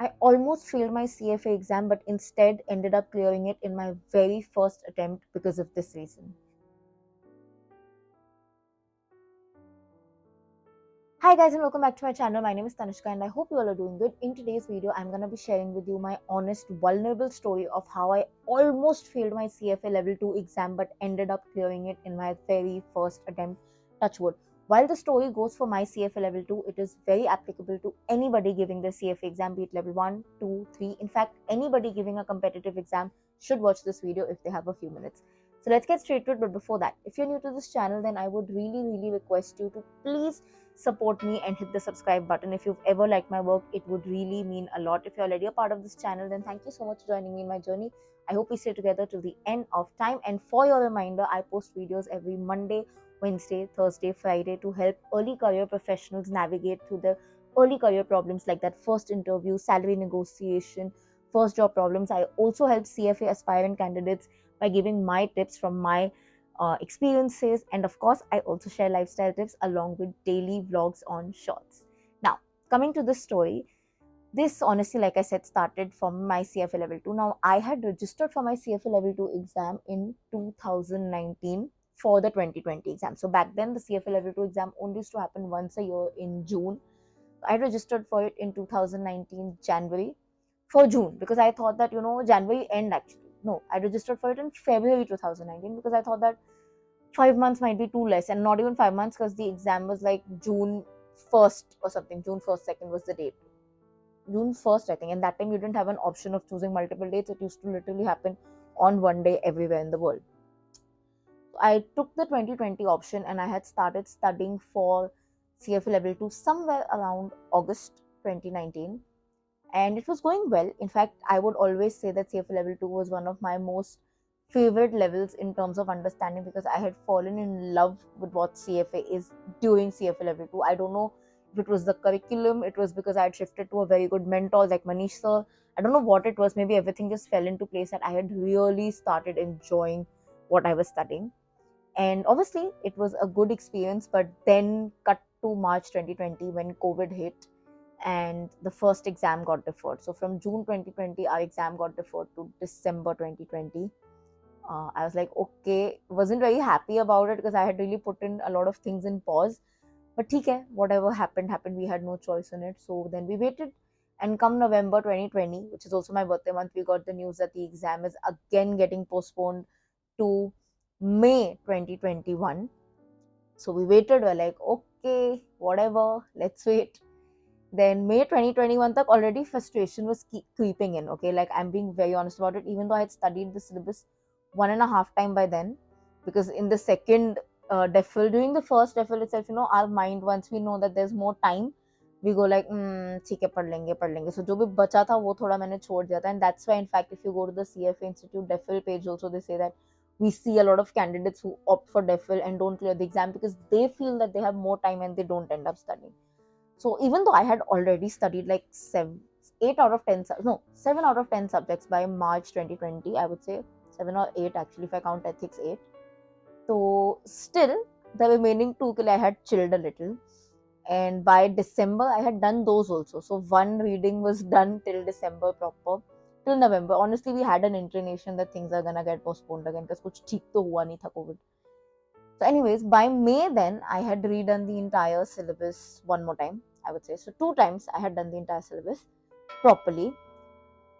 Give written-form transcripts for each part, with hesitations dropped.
I almost failed my CFA exam, but instead ended up clearing it in my very first attempt because of this reason. Hi guys and welcome back to my channel. My name is Tanishka and I hope you all are doing good. In today's video, I'm going to be sharing with you my honest, vulnerable story of how I almost failed my CFA level 2 exam but ended up clearing it in my very first attempt. Touch wood. While the story goes for my CFA level 2, it is very applicable to anybody giving the CFA exam, be it level 1, 2, 3. In fact, anybody giving a competitive exam should watch this video if they have a few minutes. So let's get straight to it. But before that, if you're new to this channel, then I would really request you to please support me and hit the subscribe button. If you've ever liked my work, it would really mean a lot. If you're already a part of this channel, then thank you so much for joining me in my journey. I hope we stay together till the end of time. And for your reminder, I post videos every Monday, Wednesday, Thursday, Friday to help early career professionals navigate through the early career problems like that first interview, salary negotiation, first job problems. I also help CFA aspirant candidates by giving my tips from my experiences, and of course I also share lifestyle tips along with daily vlogs on shorts. Now, coming to this story, this honestly, like I said, started from my CFA level 2. Now, I had registered for my CFA level 2 exam in 2019 for the 2020 exam. So back then the CFA level 2 exam only used to happen once a year in June. I registered for it in 2019 January for June because I thought that January end actually. No, I registered for it in February 2019 because I thought that 5 months might be too less, and not even 5 months because the exam was like June 1st or something. June 1st, 2nd was the date. June 1st, I think, and that time you didn't have an option of choosing multiple dates. It used to literally happen on one day everywhere in the world. So I took the 2020 option and I had started studying for CFA level 2 somewhere around August 2019, and it was going well. In fact, I would always say that CFA level 2 was one of my most favorite levels in terms of understanding because I had fallen in love with what CFA is during CFA level 2. I don't know if it was the curriculum, it was because I had shifted to a very good mentor like Manish sir. I don't know what it was, maybe everything just fell into place that I had really started enjoying what I was studying. And obviously, it was a good experience, but then cut to March 2020 when COVID hit and the first exam got deferred. So from June 2020, our exam got deferred to December 2020. I was like, okay, wasn't very happy about it because I had really put in a lot of things in pause. But okay, whatever happened. We had no choice in it. So then we waited. And come November 2020, which is also my birthday month, we got the news that the exam is again getting postponed to May 2021. So we waited. We're like, okay, whatever, let's wait. Then May 2021 tak already frustration was creeping in. Okay, like I'm being very honest about it, even though I had studied the syllabus 1.5 times by then, because in the second during the first defil itself, our mind, once we know that there's more time, we go like, ठीक है पढ़ लेंगे. So जो भी बचा था वो थोड़ा मैंने छोड़ दिया था, and that's why in fact if you go to the CFA Institute defil page also, they say that we see a lot of candidates who opt for defil and don't clear the exam because they feel that they have more time and they don't end up studying. So even though I had already studied like 7 out of 10 subjects by March 2020, I would say 7 or 8 actually if I count ethics 8. So still the remaining 2 I had chilled a little, and by December I had done those also. So one reading was done till December proper. Till November, honestly, we had an inclination that things are gonna get postponed again because kuch theek to hua nahi tha COVID. So anyways, by May then I had redone the entire syllabus one more time, I would say. So 2 times I had done the entire syllabus properly.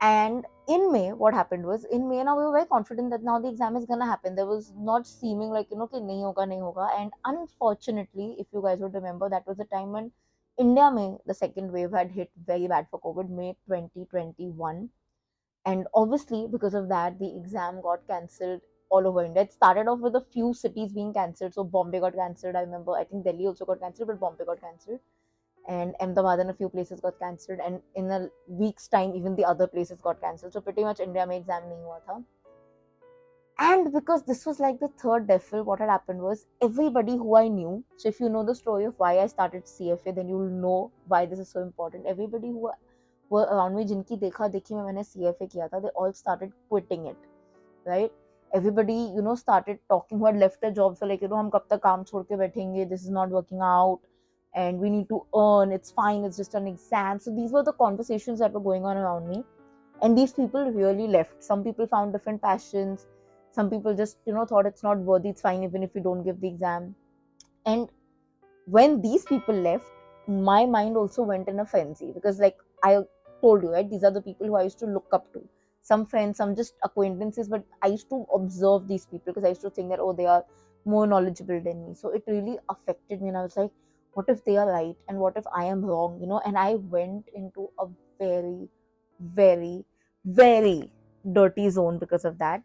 And in May, what happened was, in May now we were very confident that now the exam is gonna happen. There was not seeming like, कि nahi hoga, nahi hoga. And unfortunately, if you guys would remember, that was the time when India में the second wave had hit very bad for COVID, May 2021. And obviously, because of that, the exam got cancelled all over India. It started off with a few cities being cancelled. So Bombay got cancelled. I remember, I think Delhi also got cancelled, but Bombay got cancelled. And Ahmedabad and a few places got cancelled. And in a week's time, even the other places got cancelled. So pretty much India mein exam nahi hua tha. And because this was like the third defil, what had happened was everybody who I knew. So if you know the story of why I started CFA, then you'll know why this is so important. Everybody who were around me, जिनकी देखा देखी में मैंने CFA किया था, they all started quitting it, right? Everybody, started talking, who had left their jobs, so like, हम कब तक काम छोड़ के बैठेंगे, this is not working out. and we need to earn. It's fine, it's just an exam. So these were the conversations that were going on around me. And these people really left. Some people found different passions. Some people just, thought it's not worthy, it's fine even if you don't give the exam. And when these people left, my mind also went in a frenzy, because like I told you, right, these are the people who I used to look up to. Some friends, some just acquaintances, but I used to observe these people because I used to think that, oh, they are more knowledgeable than me. So it really affected me, and I was like, what if they are right and what if I am wrong, and I went into a very, very, very dirty zone because of that.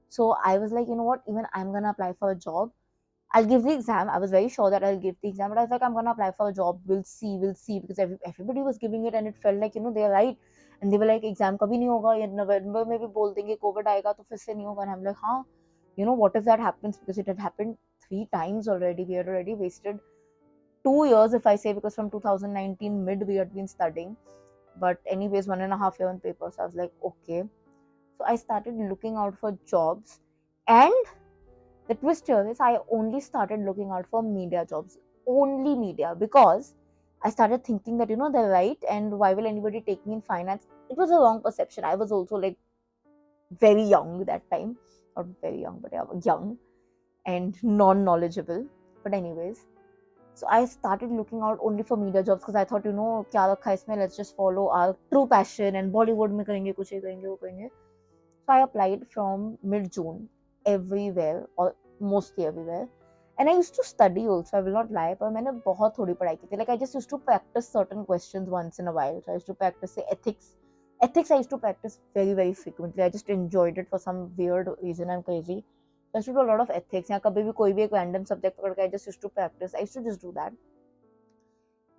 So I was like, you know what, even I'm gonna apply for a job. I'll give the exam. I was very sure that I'll give the exam, but I was like, I'm gonna apply for a job. We'll see, because everybody was giving it, and it felt like, they're right. And they were like, exam kabhi nahi hoga, ye November mein bhi bol denge, COVID aayega to fir se nahi hoga. And I'm like, huh, what if that happens? Because it had happened 3 times already. We had already wasted 2 years, if I say, because from 2019 mid we had been studying. But anyways, 1.5 year on paper. So I was like, okay. So I started looking out for jobs, and the twist here is I only started looking out for media jobs, only media, because I started thinking that, they're right, and why will anybody take me in finance? It was a wrong perception. I was also like very young that time, not very young, but yeah, young and non-knowledgeable. But anyways, so I started looking out only for media jobs, because I thought, kya rakha hai isme, let's just follow our true passion, and Bollywood mein karenge, kuch ye karenge, wo karenge. So I applied from mid June everywhere, or mostly everywhere. And I used to study also, I will not lie, but मैंने बहुत थोड़ी पढ़ाई की थी. Like I just used to practice certain questions once in a while. So I used to practice, say, ethics. Ethics I used to practice very, very frequently. I just enjoyed it for some weird reason. I'm crazy. So I used to do a lot of ethics. या कभी भी कोई भी एक random subject पकड़ के I just used to practice. I used to just do that.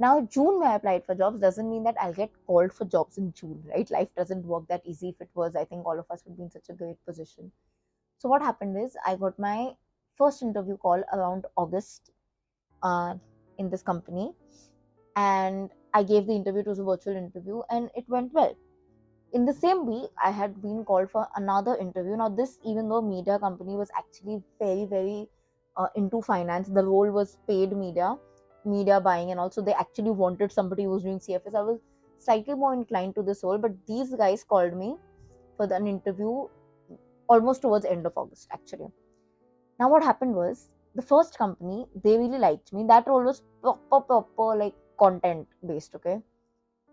Now, June may I applied for jobs doesn't mean that I'll get called for jobs in June, right? Life doesn't work that easy. If it was, I think all of us would be in such a great position. So what happened is I got my first interview call around August uh, in this company, and I gave the interview. It was a virtual interview, and it went well. In the same week, I had been called for another interview. Now, this, even though media company was actually very, very into finance, the role was paid media buying, and also they actually wanted somebody who was doing CFA. So I was slightly more inclined to this role, but these guys called me for an interview almost towards end of August, actually. Now, what happened was, the first company, they really liked me. That role was proper, like content based, okay?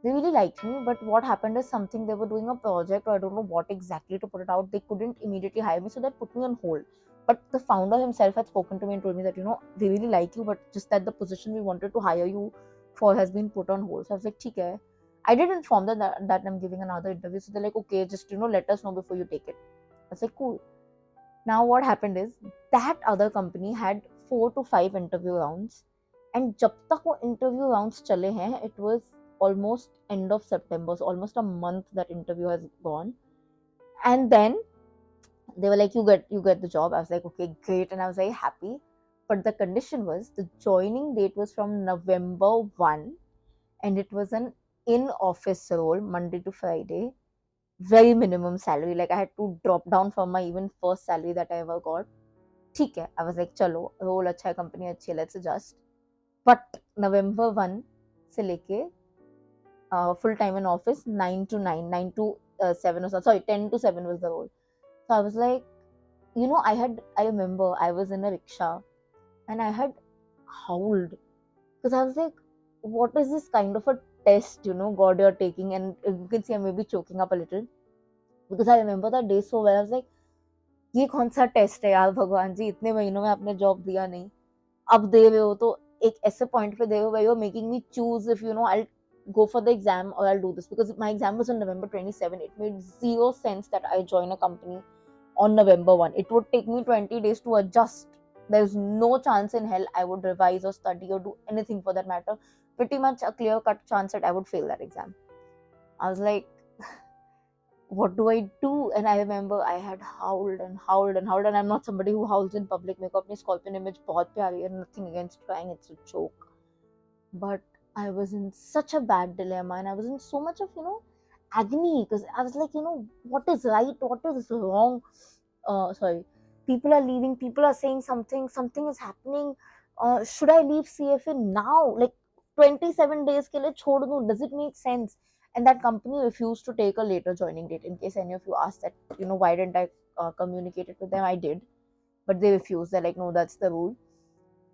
They really liked me, but what happened is, something, they were doing a project, or I don't know what exactly to put it out. They couldn't immediately hire me, so they put me on hold. But the founder himself had spoken to me and told me that, we really like you, but just that the position we wanted to hire you for has been put on hold. So I was like, ठीक है. I did inform them that I'm giving another interview. So they're like, okay, just, let us know before you take it. I was like, cool. Now what happened is, that other company had 4 to 5 interview rounds, and जब तक वो interview rounds चले हैं, it was almost end of September, so almost a month that interview has gone. And then they were like, you get the job. I was like, okay, great, and I was very happy. But the condition was, the joining date was from November 1, and it was an in office role, Monday to Friday, very minimum salary. Like I had to drop down from my even first salary that I ever got. ठीक है, I was like, चलो role अच्छा है, company अच्छी है, let's adjust. But November 1 से लेके full time in office, 9 to 9, 9 to 7 or so, sorry, 10 to 7 was the role. So I was like, I remember I was in a rickshaw, and I had howled, because I was like, what is this kind of a test, God, you're taking? And you can see I may be choking up a little, because I remember that day so well. I was like, ये कौन सा test है यार, भगवान जी, इतने महीनों में आपने जॉब दिया नहीं, अब दे रहे हो तो एक ऐसे पॉइंट पे दे रहे हो where you're making me choose if I'll go for the exam or I'll do this, because my exam was on November 27. It made zero sense that I join a company on November 1. It would take me 20 days to adjust. There's no chance in hell I would revise or study or do anything for that matter. Pretty much a clear cut chance that I would fail that exam. I was like, what do I do? And I remember I had howled and howled and howled, and I'm not somebody who howls in public. मेरे को अपनी scorpion image बहुत प्यारी है, nothing against crying, it's a joke. But I was in such a bad dilemma, and I was in so much of agony, because I was like, what is right, what is wrong? Sorry, people are leaving, people are saying something is happening. Should I leave CFA now? Like, 27 days के लिए छोड़ दूँ? Does it make sense? And that company refused to take a later joining date. In case any of you asked that, why didn't I communicate it with them? I did, but they refused. They're like, no, that's the rule.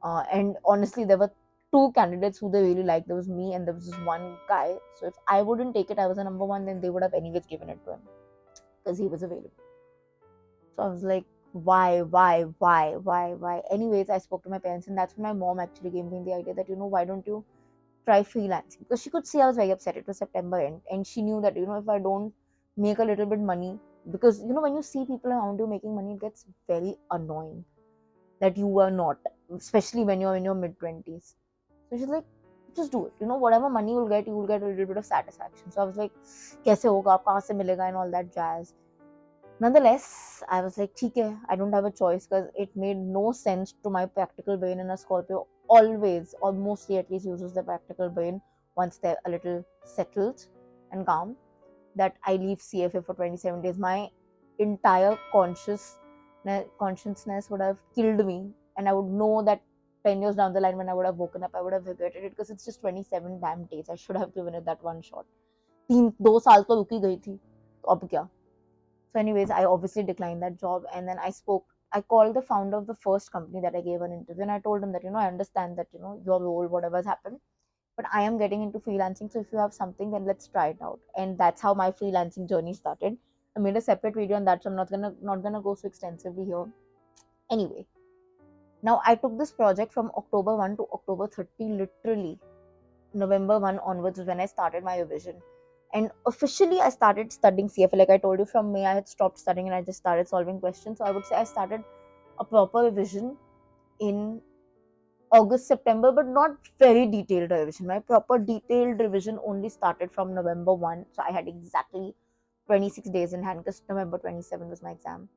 And honestly, there were two candidates who they really liked. There was me and there was this one guy. So if I wouldn't take it, I was a number one, then they would have anyways given it to him because he was available. So I was like, why? Anyways, I spoke to my parents, and that's when my mom actually gave me the idea that, why don't you try freelancing? Because she could see I was very upset. It was September end, and she knew that, if I don't make a little bit money, because, when you see people around you making money, it gets very annoying that you are not, especially when you're in your mid 20s. So she's like, just do it. Whatever money you'll get, you will get a little bit of satisfaction. So I was like, kaise hoga, kahan se milega, and all that jazz. Nonetheless, I was like, ठीक है, I don't have a choice because it made no sense to my practical brain, and a Scorpio always, or mostly at least, uses the practical brain once they're a little settled and calm, that I leave CFA for 27 days. My entire consciousness would have killed me, and I would know that 10 years down the line when I would have woken up, I would have regretted it because it's just 27 damn days. I should have given it that one shot. 2 साल तो रुकी गई थी, तो अब क्या? So anyways, I obviously declined that job, and then I called the founder of the first company that I gave an interview, and I told him that, I understand that, your role, whatever's happened, but I am getting into freelancing. So if you have something, then let's try it out. And that's how my freelancing journey started. I made a separate video on that, so I'm not gonna go so extensively here. Anyway, now I took this project from October 1 to October 30, literally. November 1 onwards is when I started my revision. And officially, I started studying CFA. Like I told you, from May, I had stopped studying and I just started solving questions. So I would say I started a proper revision in August, September, but not very detailed revision. My proper detailed revision only started from November 1. So I had exactly 26 days in hand because November 27 was my exam.